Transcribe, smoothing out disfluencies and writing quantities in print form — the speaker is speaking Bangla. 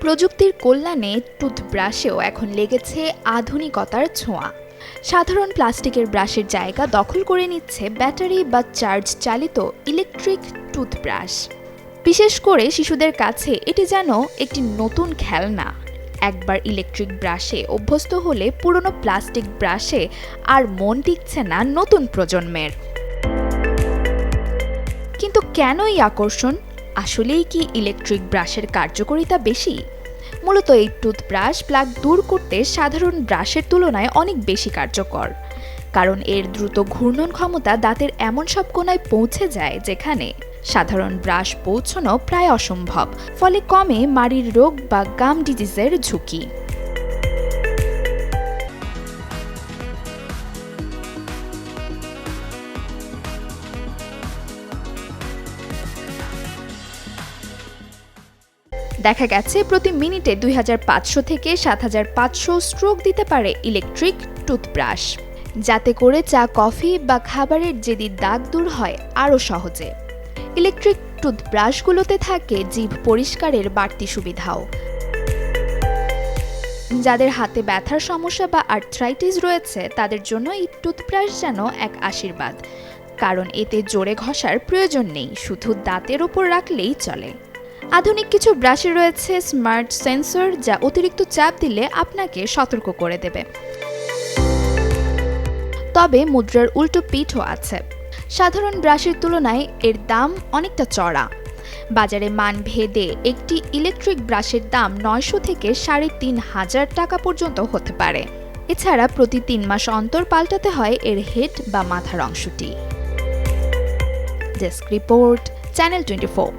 প্রযুক্তির কল্যাণে টুথব্রাশেও এখন লেগেছে আধুনিকতার ছোঁয়া। সাধারণ প্লাস্টিকের ব্রাশের জায়গা দখল করে নিচ্ছে ব্যাটারি বা চার্জ চালিত ইলেকট্রিক টুথব্রাশ। বিশেষ করে শিশুদের কাছে এটি যেন একটি নতুন খেলনা। একবার ইলেকট্রিক ব্রাশে অভ্যস্ত হলে পুরনো প্লাস্টিক ব্রাশে আর মন টিকছে না নতুন প্রজন্মের। কিন্তু কেন এই আকর্ষণ? আসলেই কি ইলেকট্রিক ব্রাশের কার্যকারিতা বেশি? মূলত এই টুথব্রাশ প্লাগ দূর করতে সাধারণ ব্রাশের তুলনায় অনেক বেশি কার্যকর, কারণ এর দ্রুত ঘূর্ণন ক্ষমতা দাঁতের এমন সব কোণায় পৌঁছে যায় যেখানে সাধারণ ব্রাশ পৌঁছানো প্রায় অসম্ভব। ফলে কমে মাড়ির রোগ বা গাম ডিজিজের ঝুঁকি। দেখা গেছে প্রতি মিনিটে 2500 থেকে 7500 স্ট্রোক দিতে পারে ইলেকট্রিক টুথব্রাশ, যাতে করে চা, কফি বা খাবারের জেদি দাগ দূর হয় আরও সহজে। ইলেকট্রিক টুথব্রাশগুলোতে থাকে জিভ পরিষ্কারের বাড়তি সুবিধাও। যাদের হাতে ব্যথার সমস্যা বা আর্থ্রাইটিস রয়েছে তাদের জন্য এই টুথব্রাশ যেন এক আশীর্বাদ, কারণ এতে জোরে ঘষার প্রয়োজন নেই, শুধু দাঁতের ওপর রাখলেই চলে। আধুনিক কিছু ব্রাশে রয়েছে স্মার্ট সেন্সর, যা অতিরিক্ত চাপ দিলে আপনাকে সতর্ক করে দেবে। তবে মুদ্রার উল্টো পিঠও আছে। সাধারণ ব্রাশের তুলনায় এর দাম অনেকটা চড়া। বাজারে মান ভেদে একটি ইলেকট্রিক ব্রাশের দাম 900 থেকে 3500 টাকা পর্যন্ত হতে পারে। এছাড়া প্রতি 3 মাস অন্তর পাল্টাতে হয় এর হেড বা মাথার অংশটি। Desk report, channel 24।